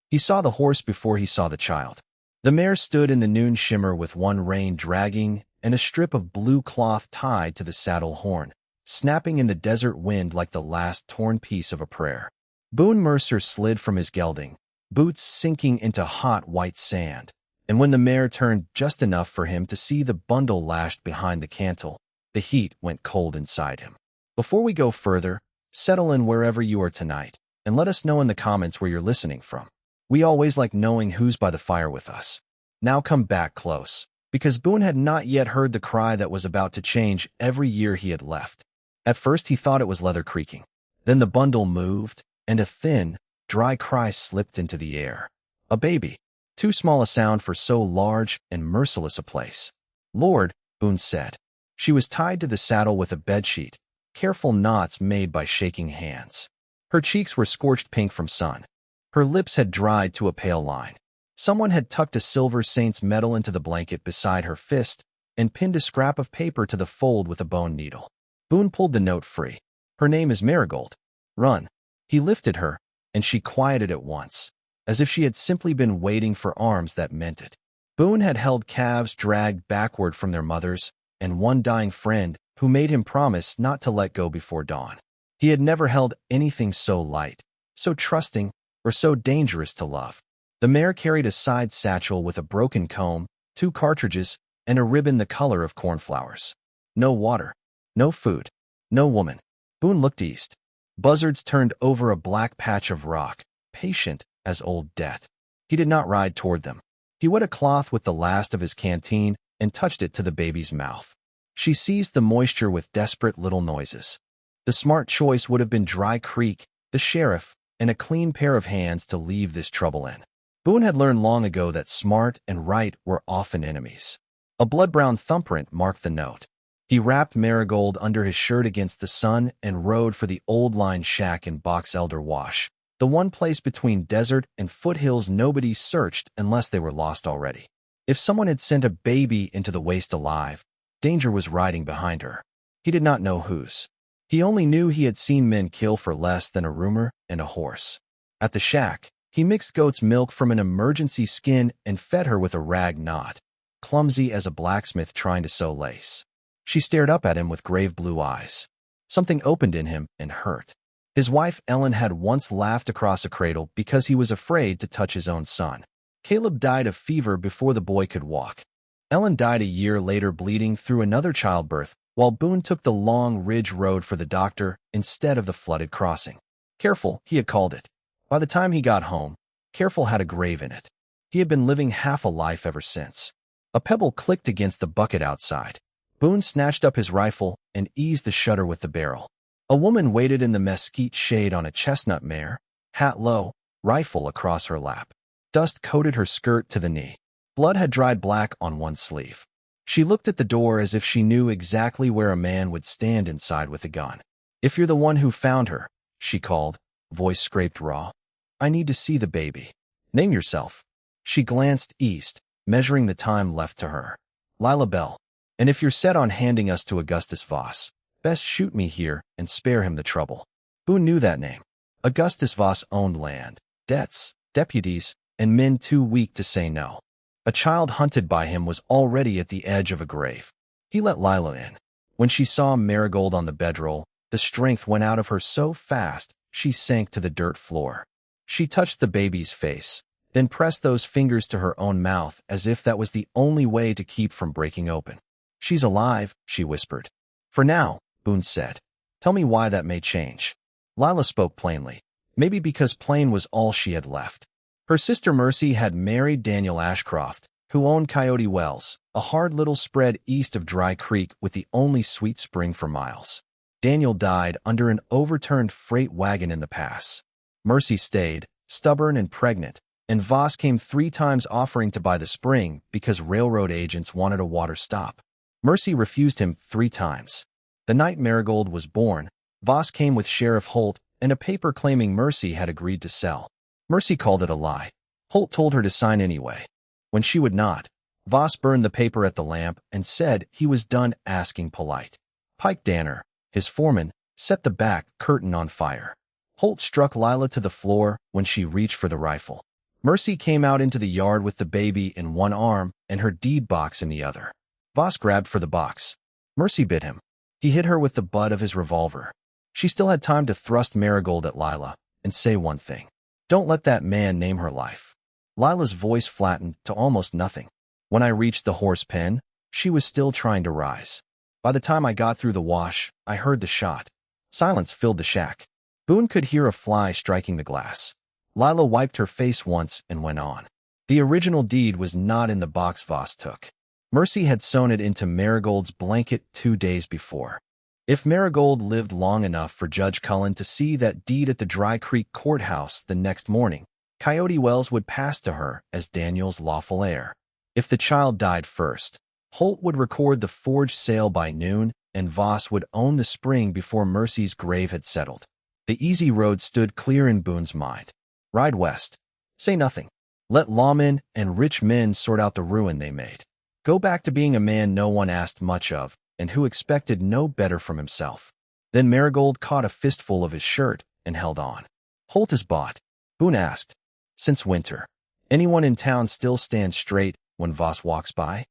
He saw the horse before he saw the child. The mare stood in the noon shimmer with one rein dragging and a strip of blue cloth tied to the saddle horn, snapping in the desert wind like the last torn piece of a prayer. Boone Mercer slid from his gelding, boots sinking into hot white sand, and when the mare turned just enough for him to see the bundle lashed behind the cantle, the heat went cold inside him. Before we go further, settle in wherever you are tonight, and let us know in the comments where you're listening from. We always like knowing who's by the fire with us. Now come back close, because Boone had not yet heard the cry that was about to change every year he had left. At first he thought it was leather creaking. Then the bundle moved, and a thin, dry cry slipped into the air. A baby. Too small a sound for so large and merciless a place. "Lord," Boone said. She was tied to the saddle with a bedsheet, careful knots made by shaking hands. Her cheeks were scorched pink from sun. Her lips had dried to a pale line. Someone had tucked a silver saint's medal into the blanket beside her fist and pinned a scrap of paper to the fold with a bone needle. Boone pulled the note free. "Her name is Marigold. Run." He lifted her, and she quieted at once, as if she had simply been waiting for arms that meant it. Boone had held calves dragged backward from their mothers, and one dying friend who made him promise not to let go before dawn. He had never held anything so light, so trusting, or so dangerous to love. The mare carried a side satchel with a broken comb, 2 cartridges, and a ribbon the color of cornflowers. No water, no food, no woman. Boone looked east. Buzzards turned over a black patch of rock, patient as old death. He did not ride toward them. He wet a cloth with the last of his canteen and touched it to the baby's mouth. She seized the moisture with desperate little noises. The smart choice would have been Dry Creek, the sheriff, and a clean pair of hands to leave this trouble in. Boone had learned long ago that smart and right were often enemies. A blood-brown thumbprint marked the note. He wrapped Marigold under his shirt against the sun and rode for the old line shack in Box Elder Wash, the one place between desert and foothills nobody searched unless they were lost already. If someone had sent a baby into the waste alive, danger was riding behind her. He did not know whose. He only knew he had seen men kill for less than a rumor and a horse. At the shack, he mixed goat's milk from an emergency skin and fed her with a rag knot, clumsy as a blacksmith trying to sew lace. She stared up at him with grave blue eyes. Something opened in him and hurt. His wife Ellen had once laughed across a cradle because he was afraid to touch his own son. Caleb died of fever before the boy could walk. Ellen died a year later bleeding through another childbirth, while Boone took the long ridge road for the doctor instead of the flooded crossing. Careful, he had called it. By the time he got home, Careful had a grave in it. He had been living half a life ever since. A pebble clicked against the bucket outside. Boone snatched up his rifle and eased the shutter with the barrel. A woman waited in the mesquite shade on a chestnut mare, hat low, rifle across her lap. Dust coated her skirt to the knee. Blood had dried black on one sleeve. She looked at the door as if she knew exactly where a man would stand inside with a gun. "If you're the one who found her," she called, voice scraped raw, "I need to see the baby. Name yourself." She glanced east, measuring the time left to her. "Lila Bell. And if you're set on handing us to Augustus Voss, best shoot me here and spare him the trouble." Boone knew that name. Augustus Voss owned land, debts, deputies, and men too weak to say no. A child hunted by him was already at the edge of a grave. He let Lila in. When she saw Marigold on the bedroll, the strength went out of her so fast she sank to the dirt floor. She touched the baby's face, then pressed those fingers to her own mouth as if that was the only way to keep from breaking open. "She's alive," she whispered. "For now," Boone said. "Tell me why that may change." Lila spoke plainly, maybe because plain was all she had left. Her sister Mercy had married Daniel Ashcroft, who owned Coyote Wells, a hard little spread east of Dry Creek with the only sweet spring for miles. Daniel died under an overturned freight wagon in the pass. Mercy stayed, stubborn and pregnant, and Voss came 3 times offering to buy the spring because railroad agents wanted a water stop. Mercy refused him 3 times. The night Marigold was born, Voss came with Sheriff Holt and a paper claiming Mercy had agreed to sell. Mercy called it a lie. Holt told her to sign anyway. When she would not, Voss burned the paper at the lamp and said he was done asking polite. Pike Danner, his foreman, set the back curtain on fire. Holt struck Lila to the floor when she reached for the rifle. Mercy came out into the yard with the baby in one arm and her deed box in the other. Voss grabbed for the box. Mercy bit him. He hit her with the butt of his revolver. She still had time to thrust Marigold at Lila and say one thing. Don't let that man name her life. Lila's voice flattened to almost nothing. When I reached the horse pen, she was still trying to rise. By the time I got through the wash, I heard the shot. Silence filled the shack. Boone could hear a fly striking the glass. Lila wiped her face once and went on. The original deed was not in the box Voss took. Mercy had sewn it into Marigold's blanket 2 days before. If Marigold lived long enough for Judge Cullen to see that deed at the Dry Creek courthouse the next morning, Coyote Wells would pass to her as Daniel's lawful heir. If the child died first, Holt would record the forged sale by noon, and Voss would own the spring before Mercy's grave had settled. The easy road stood clear in Boone's mind. Ride west. Say nothing. Let lawmen and rich men sort out the ruin they made. Go back to being a man no one asked much of, and who expected no better from himself. Then Marigold caught a fistful of his shirt and held on. Holt is bought. Boone asked. Since winter. Anyone in town still stand straight when Voss walks by?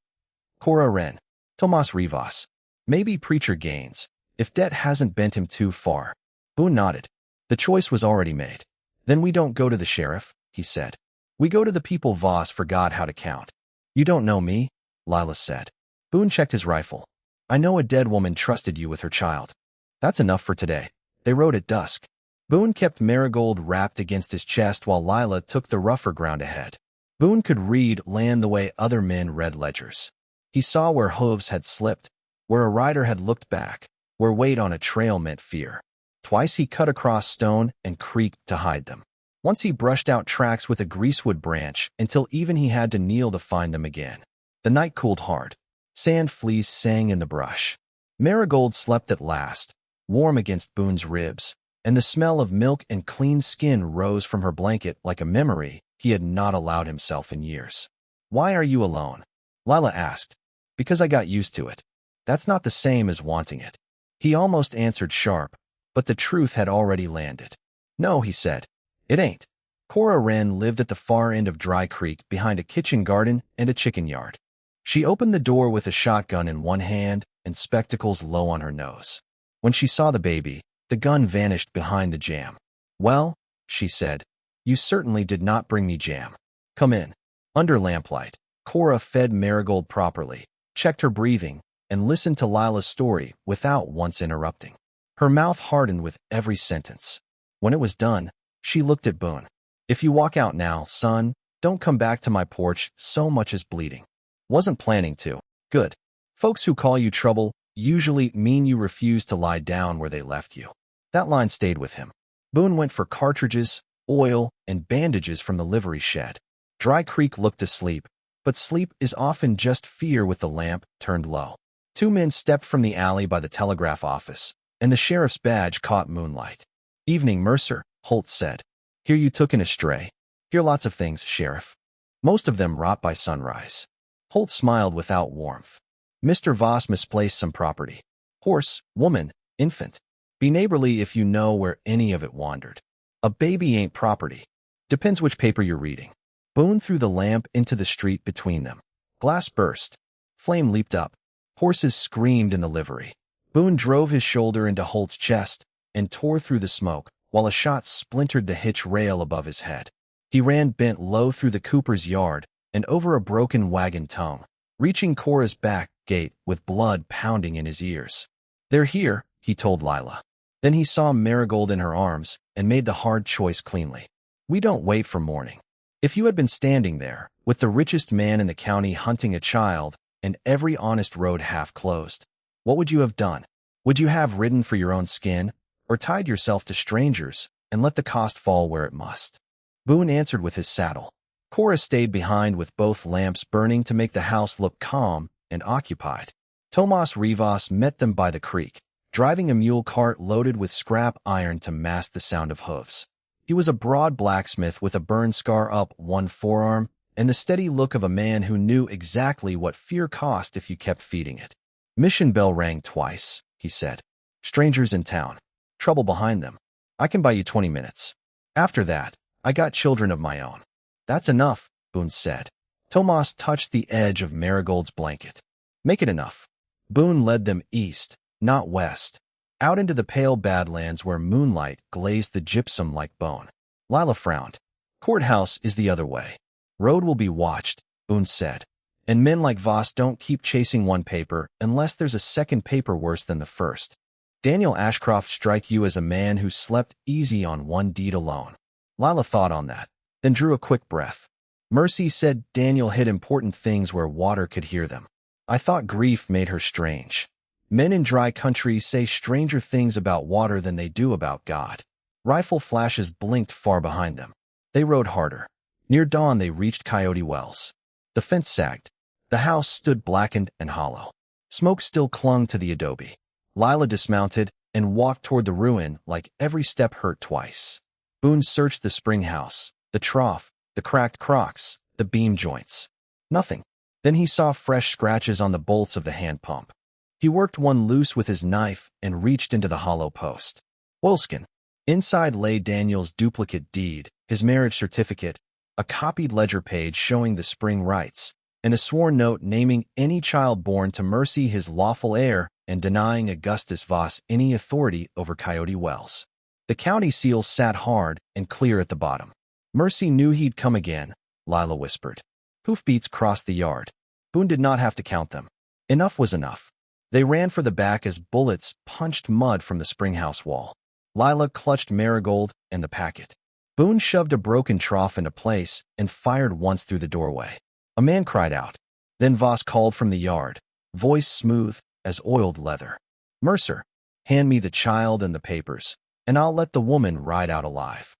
Cora Wren. Tomas Rivas. Maybe Preacher Gaines, if debt hasn't bent him too far. Boone nodded. The choice was already made. Then we don't go to the sheriff, he said. We go to the people Voss forgot how to count. You don't know me, Lila said. Boone checked his rifle. I know a dead woman trusted you with her child. That's enough for today. They rode at dusk. Boone kept Marigold wrapped against his chest while Lila took the rougher ground ahead. Boone could read land the way other men read ledgers. He saw where hooves had slipped, where a rider had looked back, where weight on a trail meant fear. Twice he cut across stone and creek to hide them. Once he brushed out tracks with a greasewood branch until even he had to kneel to find them again. The night cooled hard. Sand fleas sang in the brush. Marigold slept at last, warm against Boone's ribs, and the smell of milk and clean skin rose from her blanket like a memory he had not allowed himself in years. Why are you alone? Lila asked. Because I got used to it. That's not the same as wanting it. He almost answered sharp, but the truth had already landed. No, he said. It ain't. Cora Wren lived at the far end of Dry Creek behind a kitchen garden and a chicken yard. She opened the door with a shotgun in one hand and spectacles low on her nose. When she saw the baby, the gun vanished behind the jam. Well, she said, you certainly did not bring me jam. Come in. Under lamplight, Cora fed Marigold properly, checked her breathing, and listened to Lila's story without once interrupting. Her mouth hardened with every sentence. When it was done, she looked at Boone. If you walk out now, son, don't come back to my porch so much as bleeding. Wasn't planning to. Good. Folks who call you trouble usually mean you refuse to lie down where they left you. That line stayed with him. Boone went for cartridges, oil, and bandages from the livery shed. Dry Creek looked asleep, but sleep is often just fear with the lamp turned low. 2 men stepped from the alley by the telegraph office, and the sheriff's badge caught moonlight. Evening, Mercer, Holt said. Hear you took an astray. Hear lots of things, Sheriff. Most of them rot by sunrise. Holt smiled without warmth. Mr. Voss misplaced some property. Horse, woman, infant. Be neighborly if you know where any of it wandered. A baby ain't property. Depends which paper you're reading. Boone threw the lamp into the street between them. Glass burst. Flame leaped up. Horses screamed in the livery. Boone drove his shoulder into Holt's chest and tore through the smoke, while a shot splintered the hitch rail above his head. He ran bent low through the cooper's yard and over a broken wagon tongue, reaching Cora's back gate with blood pounding in his ears. They're here, he told Lila. Then he saw Marigold in her arms and made the hard choice cleanly. We don't wait for morning. If you had been standing there, with the richest man in the county hunting a child and every honest road half closed, what would you have done? Would you have ridden for your own skin, or tied yourself to strangers and let the cost fall where it must? Boone answered with his saddle. Cora stayed behind with both lamps burning to make the house look calm and occupied. Tomas Rivas met them by the creek, driving a mule cart loaded with scrap iron to mask the sound of hooves. He was a broad blacksmith with a burn scar up one forearm and the steady look of a man who knew exactly what fear cost if you kept feeding it. Mission bell rang twice, he said. Strangers in town. Trouble behind them. I can buy you 20 minutes. After that, I got children of my own. That's enough, Boone said. Tomas touched the edge of Marigold's blanket. Make it enough. Boone led them east, not west, out into the pale badlands where moonlight glazed the gypsum like bone. Lila frowned. Courthouse is the other way. Road will be watched, Boone said. And men like Voss don't keep chasing one paper unless there's a second paper worse than the first. Daniel Ashcroft strike you as a man who slept easy on one deed alone. Lila thought on that, then drew a quick breath. Mercy said Daniel hid important things where water could hear them. I thought grief made her strange. Men in dry country say stranger things about water than they do about God. Rifle flashes blinked far behind them. They rode harder. Near dawn they reached Coyote Wells. The fence sagged. The house stood blackened and hollow. Smoke still clung to the adobe. Lila dismounted and walked toward the ruin like every step hurt twice. Boone searched the spring house, the trough, the cracked crocks, the beam joints. Nothing. Then he saw fresh scratches on the bolts of the hand pump. He worked one loose with his knife and reached into the hollow post. Oilskin. Inside lay Daniel's duplicate deed, his marriage certificate, a copied ledger page showing the spring rights, and a sworn note naming any child born to Mercy his lawful heir and denying Augustus Voss any authority over Coyote Wells. The county seal sat hard and clear at the bottom. Mercy knew he'd come again, Lila whispered. Hoofbeats crossed the yard. Boone did not have to count them. Enough was enough. They ran for the back as bullets punched mud from the springhouse wall. Lila clutched Marigold and the packet. Boone shoved a broken trough into place and fired once through the doorway. A man cried out. Then Voss called from the yard, voice smooth as oiled leather. Mercer, hand me the child and the papers, and I'll let the woman ride out alive.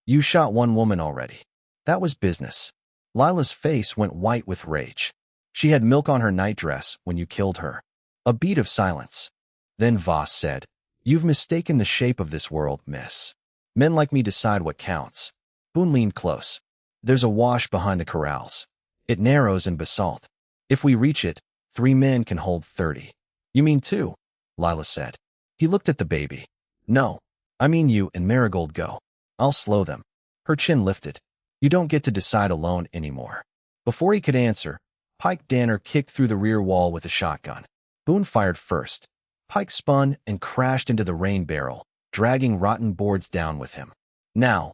You shot one woman already. That was business. Lila's face went white with rage. She had milk on her nightdress when you killed her. A beat of silence. Then Voss said, You've mistaken the shape of this world, miss. Men like me decide what counts. Boone leaned close. There's a wash behind the corrals. It narrows in basalt. If we reach it, 3 men can hold 30. You mean 2? Lila said. He looked at the baby. No, I mean you and Marigold go. I'll slow them. Her chin lifted. You don't get to decide alone anymore. Before he could answer, Pike Danner kicked through the rear wall with a shotgun. Boone fired first. Pike spun and crashed into the rain barrel, dragging rotten boards down with him. Now,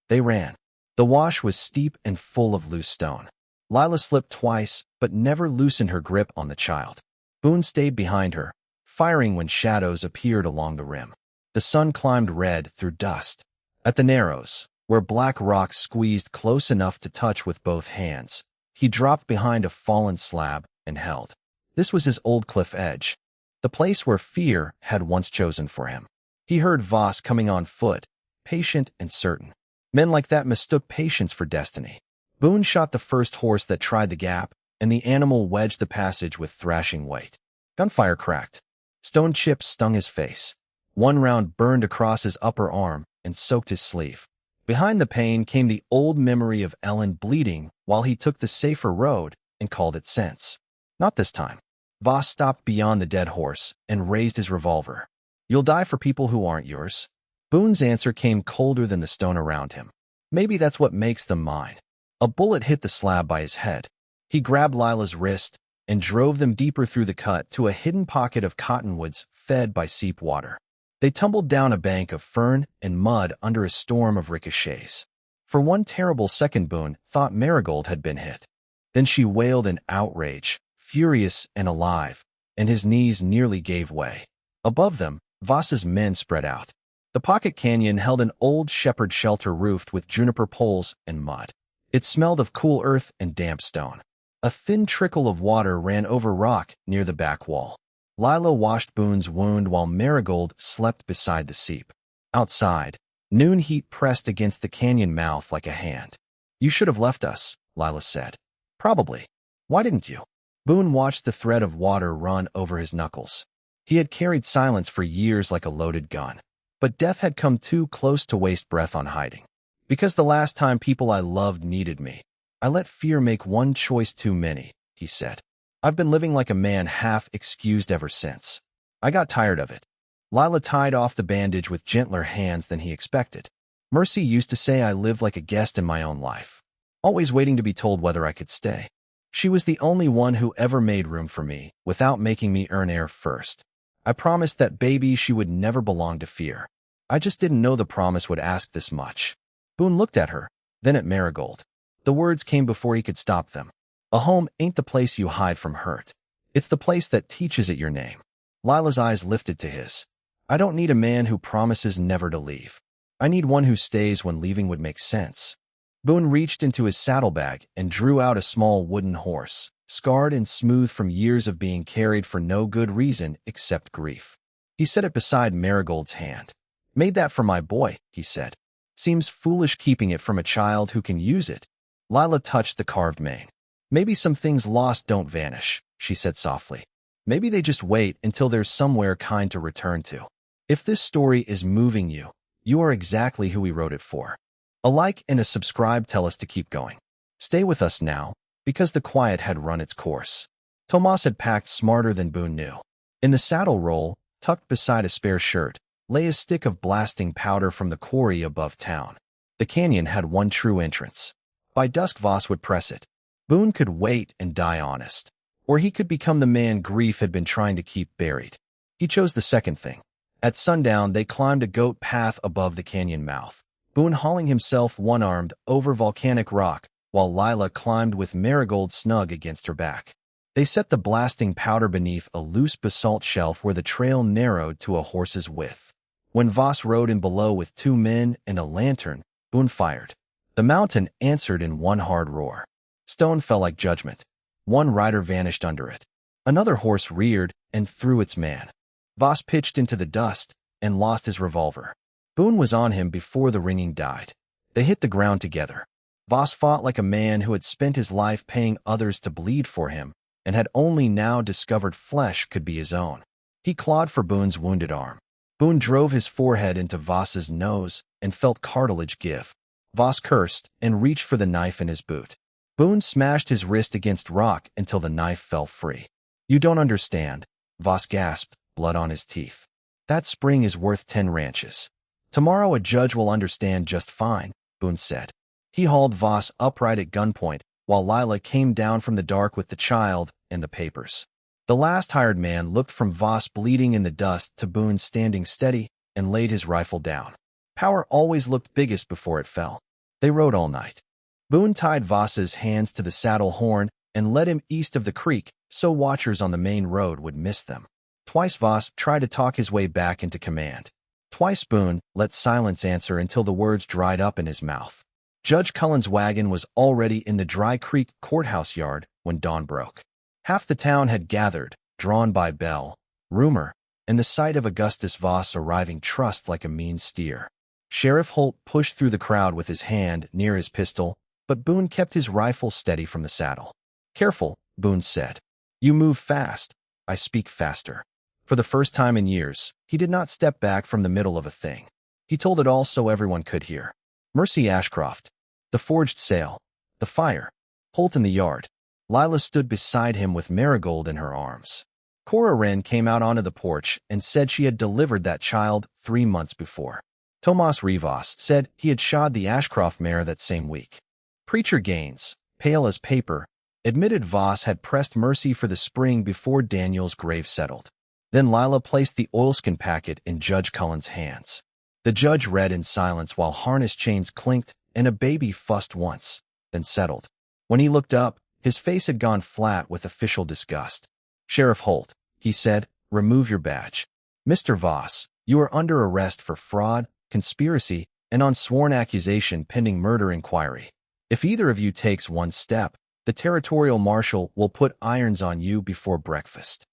they ran. The wash was steep and full of loose stone. Lila slipped twice, but never loosened her grip on the child. Boone stayed behind her, firing when shadows appeared along the rim. The sun climbed red through dust. At the narrows, where black rocks squeezed close enough to touch with both hands, he dropped behind a fallen slab and held. This was his old cliff edge, the place where fear had once chosen for him. He heard Voss coming on foot, patient and certain. Men like that mistook patience for destiny. Boone shot the first horse that tried the gap, and the animal wedged the passage with thrashing weight. Gunfire cracked. Stone chips stung his face. One round burned across his upper arm and soaked his sleeve. Behind the pain came the old memory of Ellen bleeding while he took the safer road and called it sense. Not this time. Voss stopped beyond the dead horse and raised his revolver. You'll die for people who aren't yours. Boone's answer came colder than the stone around him. Maybe that's what makes them mine. A bullet hit the slab by his head. He grabbed Lila's wrist and drove them deeper through the cut to a hidden pocket of cottonwoods fed by seep water. They tumbled down a bank of fern and mud under a storm of ricochets. For one terrible second Boone thought Marigold had been hit. Then she wailed in outrage, furious and alive, and his knees nearly gave way. Above them, Voss's men spread out. The pocket canyon held an old shepherd shelter roofed with juniper poles and mud. It smelled of cool earth and damp stone. A thin trickle of water ran over rock near the back wall. Lila washed Boone's wound while Marigold slept beside the seep. Outside, noon heat pressed against the canyon mouth like a hand. You should have left us, Lila said. Probably. Why didn't you? Boone watched the thread of water run over his knuckles. He had carried silence for years like a loaded gun. But death had come too close to waste breath on hiding. Because the last time people I loved needed me, I let fear make one choice too many, he said. I've been living like a man half-excused ever since. I got tired of it. Lila tied off the bandage with gentler hands than he expected. Mercy used to say I lived like a guest in my own life. always waiting to be told whether I could stay. She was the only one who ever made room for me without making me earn air first. I promised that baby she would never belong to fear. I just didn't know the promise would ask this much. Boone looked at her, then at Marigold. The words came before he could stop them. A home ain't the place you hide from hurt. It's the place that teaches it your name. Lila's eyes lifted to his. I don't need a man who promises never to leave. I need one who stays when leaving would make sense. Boone reached into his saddlebag and drew out a small wooden horse, scarred and smooth from years of being carried for no good reason except grief. He set it beside Marigold's hand. Made that for my boy, he said. Seems foolish keeping it from a child who can use it. Lila touched the carved mane. Maybe some things lost don't vanish, she said softly. Maybe they just wait until there's somewhere kind to return to. If this story is moving you, you are exactly who we wrote it for. A like and a subscribe tell us to keep going. Stay with us now, because the quiet had run its course. Tomas had packed smarter than Boone knew. In the saddle roll, tucked beside a spare shirt, lay a stick of blasting powder from the quarry above town. The canyon had one true entrance. By dusk Voss would press it. Boone could wait and die honest, or he could become the man grief had been trying to keep buried. He chose the second thing. At sundown, they climbed a goat path above the canyon mouth, Boone hauling himself one-armed over volcanic rock, while Lila climbed with Marigold snug against her back. They set the blasting powder beneath a loose basalt shelf where the trail narrowed to a horse's width. When Voss rode in below with 2 men and a lantern, Boone fired. The mountain answered in one hard roar. Stone fell like judgment. One rider vanished under it. Another horse reared and threw its man. Voss pitched into the dust and lost his revolver. Boone was on him before the ringing died. They hit the ground together. Voss fought like a man who had spent his life paying others to bleed for him and had only now discovered flesh could be his own. He clawed for Boone's wounded arm. Boone drove his forehead into Voss's nose and felt cartilage give. Voss cursed and reached for the knife in his boot. Boone smashed his wrist against rock until the knife fell free. You don't understand, Voss gasped, blood on his teeth. That spring is worth 10 ranches. Tomorrow a judge will understand just fine, Boone said. He hauled Voss upright at gunpoint, while Lila came down from the dark with the child and the papers. The last hired man looked from Voss bleeding in the dust to Boone standing steady and laid his rifle down. Power always looked biggest before it fell. They rode all night. Boone tied Voss's hands to the saddle horn and led him east of the creek so watchers on the main road would miss them. Twice Voss tried to talk his way back into command. Twice Boone let silence answer until the words dried up in his mouth. Judge Cullen's wagon was already in the Dry Creek courthouse yard when dawn broke. Half the town had gathered, drawn by bell, rumor, and the sight of Augustus Voss arriving trussed like a mean steer. Sheriff Holt pushed through the crowd with his hand near his pistol, but Boone kept his rifle steady from the saddle. Careful, Boone said. You move fast. I speak faster. For the first time in years, he did not step back from the middle of a thing. He told it all so everyone could hear. Mercy Ashcroft. The forged sail. The fire. Holt in the yard. Lila stood beside him with Marigold in her arms. Cora Wren came out onto the porch and said she had delivered that child 3 months before. Tomas Rivas said he had shod the Ashcroft mare that same week. Preacher Gaines, pale as paper, admitted Voss had pressed Mercy for the spring before Daniel's grave settled. Then Lila placed the oilskin packet in Judge Cullen's hands. The judge read in silence while harness chains clinked and a baby fussed once, then settled. When he looked up, his face had gone flat with official disgust. Sheriff Holt, he said, remove your badge. Mr. Voss, you are under arrest for fraud, conspiracy, and on sworn accusation pending murder inquiry. If either of you takes one step, the territorial marshal will put irons on you before breakfast.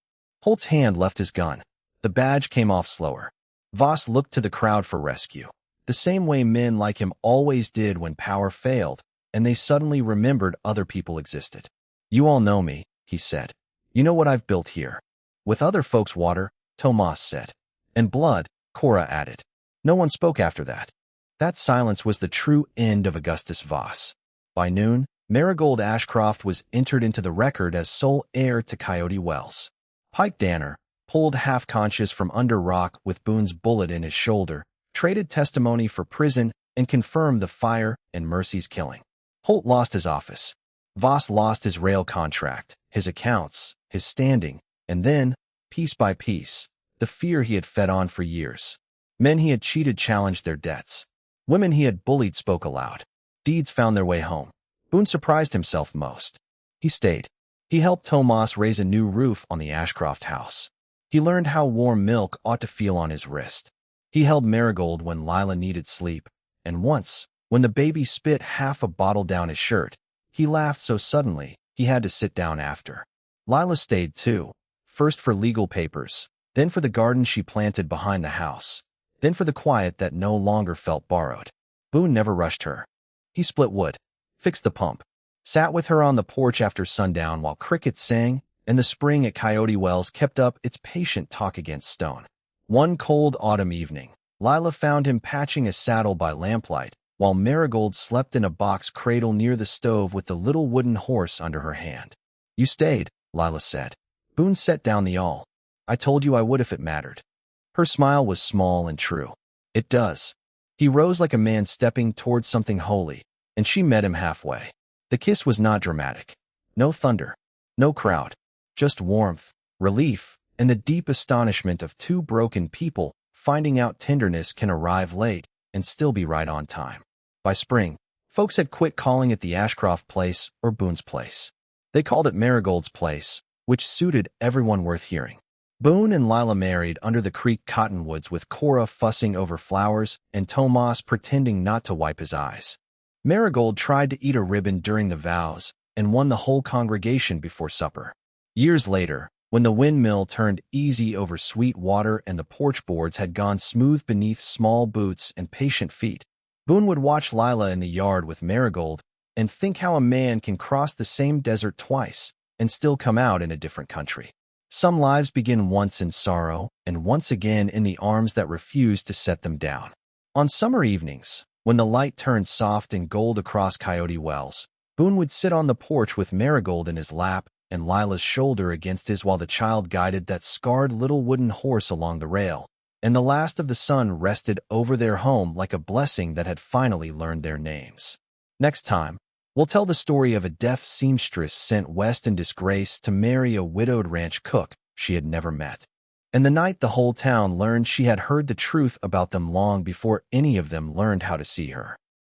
Holt's hand left his gun. The badge came off slower. Voss looked to the crowd for rescue, the same way men like him always did when power failed, and they suddenly remembered other people existed. You all know me, he said. You know what I've built here. With other folks' water, Tomas said. And blood, Cora added. No one spoke after that. That silence was the true end of Augustus Voss. By noon, Marigold Ashcroft was entered into the record as sole heir to Coyote Wells. Pike Danner, pulled half-conscious from under rock with Boone's bullet in his shoulder, traded testimony for prison and confirmed the fire and Mercy's killing. Holt lost his office. Voss lost his rail contract, his accounts, his standing, and then, piece by piece, the fear he had fed on for years. Men he had cheated challenged their debts. Women he had bullied spoke aloud. Deeds found their way home. Boone surprised himself most. He stayed. He helped Tomas raise a new roof on the Ashcroft house. He learned how warm milk ought to feel on his wrist. He held Marigold when Lila needed sleep, and once, when the baby spit half a bottle down his shirt, he laughed so suddenly he had to sit down after. Lila stayed too, first for legal papers, then for the garden she planted behind the house, then for the quiet that no longer felt borrowed. Boone never rushed her. He split wood, fixed the pump, sat with her on the porch after sundown while crickets sang, and the spring at Coyote Wells kept up its patient talk against stone. One cold autumn evening, Lila found him patching a saddle by lamplight, while Marigold slept in a box cradle near the stove with the little wooden horse under her hand. "You stayed," Lila said. Boone set down the awl. "I told you I would if it mattered." Her smile was small and true. "It does." He rose like a man stepping towards something holy, and she met him halfway. The kiss was not dramatic. No thunder. No crowd. Just warmth, relief, and the deep astonishment of two broken people finding out tenderness can arrive late and still be right on time. By spring, folks had quit calling it the Ashcroft place or Boone's place. They called it Marigold's place, which suited everyone worth hearing. Boone and Lila married under the creek cottonwoods with Cora fussing over flowers and Tomas pretending not to wipe his eyes. Marigold tried to eat a ribbon during the vows and won the whole congregation before supper. Years later, when the windmill turned easy over sweet water and the porch boards had gone smooth beneath small boots and patient feet, Boone would watch Lila in the yard with Marigold and think how a man can cross the same desert twice and still come out in a different country. Some lives begin once in sorrow and once again in the arms that refuse to set them down. On summer evenings, when the light turned soft and gold across Coyote Wells, Boone would sit on the porch with Marigold in his lap and Lila's shoulder against his while the child guided that scarred little wooden horse along the rail, and the last of the sun rested over their home like a blessing that had finally learned their names. Next time, we'll tell the story of a deaf seamstress sent west in disgrace to marry a widowed ranch cook she had never met. And the night the whole town learned she had heard the truth about them long before any of them learned how to see her.